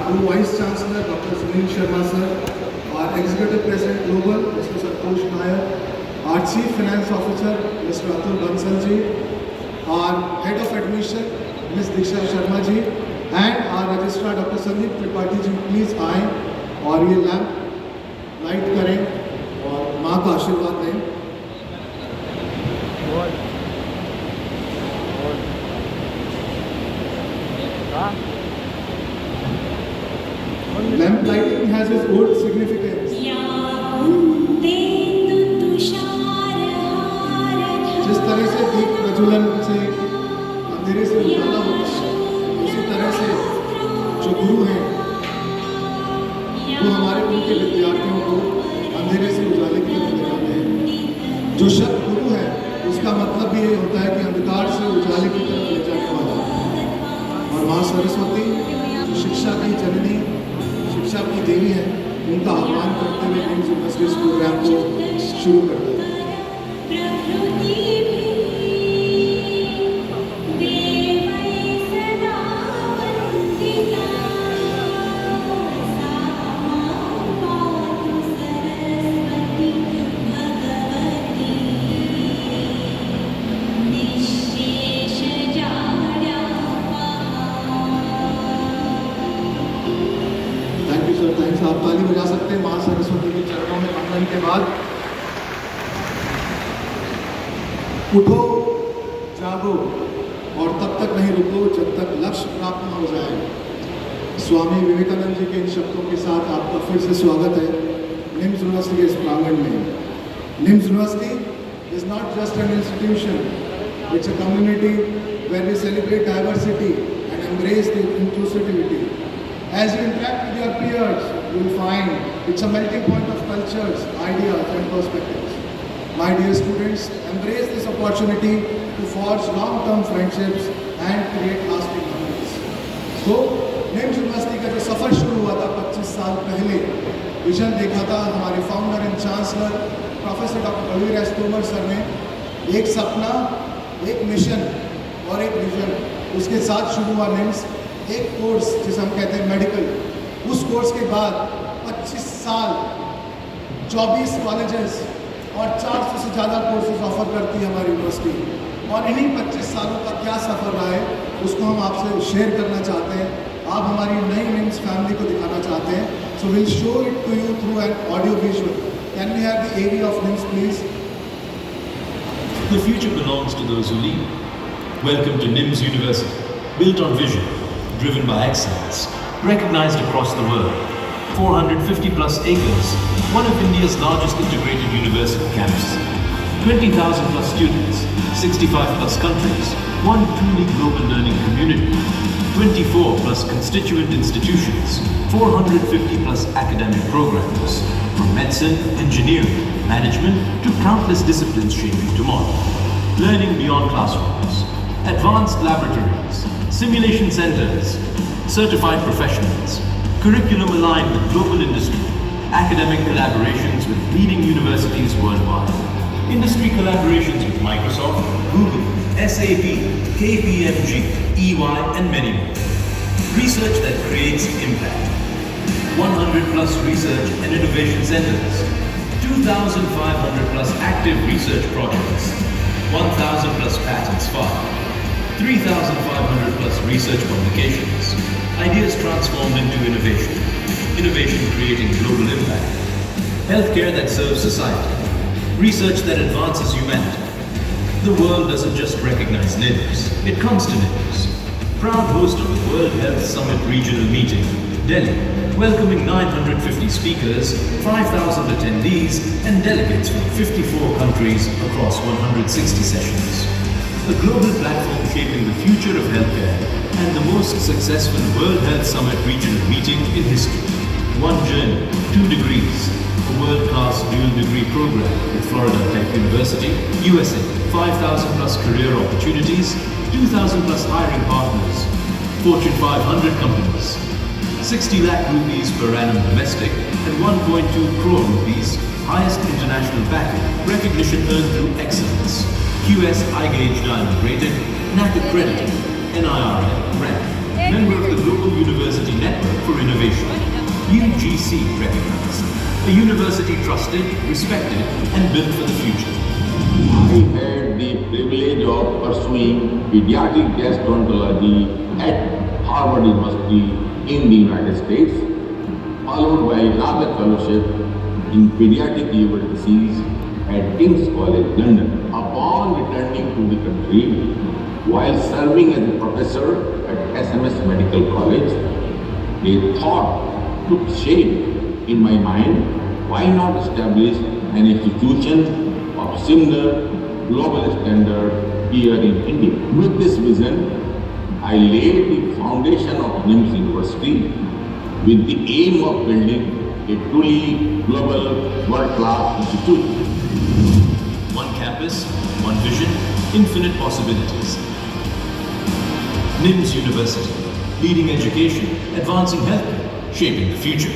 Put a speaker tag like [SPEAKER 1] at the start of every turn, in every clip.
[SPEAKER 1] Group Vice Chancellor Dr. Sunil Sharma sir, our Executive President Global Mr. Santosh Nair, our Chief Finance Officer Mr. Atul Bansal ji, our Head of Admission Ms. Diksha Sharma ji, and our Registrar Dr. Sandeep Tripathi ji, please आएं और ये lamp light करें और माँ का आशीर्वाद दें। Lamp lighting has its own significance. जिस तरह से दीप प्रज्वलन से अंधेरे से उजाला होता है, उसी तरह से जो गुरु हैं वो हमारे उनके विद्यार्थियों को अंधेरे से उजाले की तरफ ले जाते हैं। जो शब्द गुरु है उसका मतलब भी ये होता है कि अंधकार से उजाले की तरफ ले जाने वाला। और माँ सरस्वती जो शिक्षा की जननी, शिक्षा की देवी है, उनका आह्वान करते हुए निम्स यूनिवर्सिटी इस प्रोग्राम को शुरू करते हैं। थैंक्स, आप ताली बजा सकते हैं माँ सरस्वती के चरणों में वंदन के बाद। उठो, जागो और तब तक नहीं रुको जब तक लक्ष्य प्राप्त न हो जाए। स्वामी विवेकानंद जी के इन शब्दों के साथ आपका फिर से स्वागत है निम्स यूनिवर्सिटी के इस प्रांगण में। NIMS University is not just an institution, it's a community where we celebrate diversity and embrace the inclusivity. As you interact with your peers, you will find it's a melting point of cultures, ideas and perspectives. My dear students, embrace this opportunity to forge long-term friendships and create lasting memories. So, NIMS university का जो सफ़र शुरू हुआ था 25 साल पहले, vision देखा था हमारे founder and chancellor professor doctor Balvir S Tomar sir ने। एक सपना, एक मिशन और एक विजन, उसके साथ शुरू हुआ निम्स। एक कोर्स जिसे हम कहते हैं मेडिकल, उस कोर्स के बाद 25 साल 24 कॉलेजेस और 400 से ज़्यादा कोर्सेज ऑफर करती है हमारी यूनिवर्सिटी। और इन्हीं 25 सालों का क्या सफ़र रहा है उसको हम आपसे शेयर करना चाहते हैं। आप हमारी नई निम्स फैमिली को दिखाना चाहते हैं। So will show it to you through an audio visual. Can we have the AV of NIMS please?
[SPEAKER 2] The future belongs to those who lead. Welcome to NIMS University, built on vision, driven by excellence, recognized across the world. 450 plus acres, one of India's largest integrated university campuses. 20,000 plus students, 65 plus countries, one truly global learning community. 24 plus constituent institutions, 450 plus academic programs, from medicine, engineering, management to countless disciplines shaping tomorrow. Learning beyond classrooms, advanced laboratories, simulation centers, certified professionals, curriculum aligned with global industry, academic collaborations with leading universities worldwide, industry collaborations with Microsoft, Google, SAP, KPMG, EY and many more. Research that creates impact. 100 plus research and innovation centers, 2,500 plus active research projects, 1,000 plus patents filed, 3,500 plus research publications, ideas transformed into innovation, innovation creating global impact, healthcare that serves society, research that advances humanity. The world doesn't just recognize NIMS, it comes to NIMS. Proud host of the World Health Summit Regional Meeting, Delhi, welcoming 950 speakers, 5,000 attendees and delegates from 54 countries across 160 sessions. A global platform shaping the future of healthcare and the most successful World Health Summit Regional Meeting in history. One journey, 2 degrees, a world-class dual degree program with Florida Tech University, USA, 5,000 plus career opportunities, 2,000 plus hiring partners, Fortune 500 companies, 60 lakh rupees per annum domestic and 1.2 crore rupees highest international backing, recognition earned through excellence. QS iGauge Diamond rated, NAC accredited, NIRL ranked, member of the Global University Network for for innovation. UGC recognized. A university trusted, respected, and built for the future.
[SPEAKER 3] I had the privilege of pursuing pediatric gastroenterology at Harvard University in the United States, followed by another fellowship in pediatric liver disease at King's College London. Upon returning to the country, while serving as a professor at SMS Medical College, a thought took shape in my mind, why not establish an institution of similar global standard here in India? With this vision, I laid the foundation of NIMS University with the aim of building a truly global world-class institute.
[SPEAKER 2] One campus, one vision, infinite possibilities. NIMS University, leading education, advancing healthcare, shaping the future.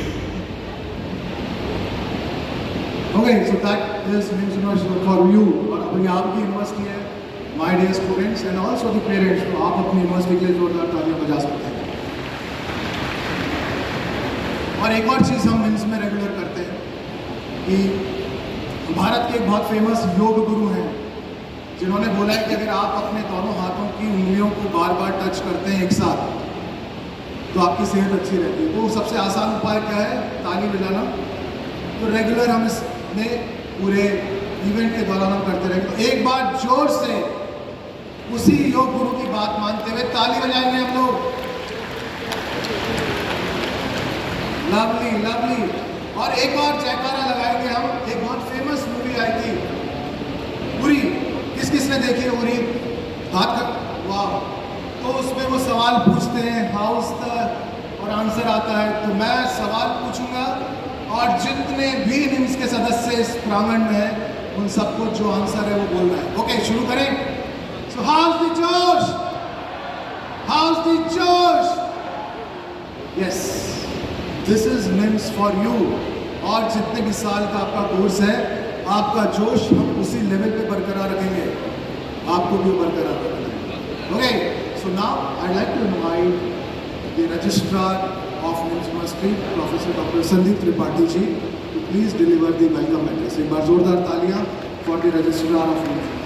[SPEAKER 1] Okay, so that is NIMS University for you. और अपनी आपकी university है, my dear students and also the parents, तो आप अपनी university के लिए जोरदार तालियां बजा सकते हैं। और एक और चीज़ हम NIMS में रेगुलर करते हैं कि भारत के एक बहुत फेमस योग गुरु हैं जिन्होंने बोला है कि अगर आप अपने दोनों हाथों की उंगलियों को बार बार टच करते हैं एक साथ तो आपकी सेहत अच्छी रहती है। तो सबसे आसान उपाय क्या है? ताली बजाना। तो रेगुलर हम इसमें पूरे इवेंट के दौरान हम करते रहेंगे। तो एक बार जोर से उसी योग गुरु की बात मानते हुए ताली बजाएंगे हम लोग। Lovely lovely. और एक और जयकारा लगाएंगे हम। एक बहुत फेमस मूवी आई थी उरी, किस किसने देखी है उरी? हाथ का, वाह। तो उसमें वो सवाल पूछते हैं हाउस द, और आंसर आता है। तो मैं सवाल पूछूंगा और जितने भी निम्स के सदस्य इस प्रांगण में हैं उन सबको जो आंसर है वो बोलना है। ओके, शुरू करें। सो हाउस द जोश, हाउस द जोश। Yes, this is NIMS for you. और जितने भी साल का आपका कोर्स है, आपका जोश हम उसी लेवल पे बरकरार रखेंगे, आपको भी बरकरार रखेंगे। Okay, so now I like to invite the registrar of NIMS University, Professor Dr. Sandeep Tripathi ji, to please deliver the welcome address. एक बार जोरदार तालियां for the registrar of NIMS.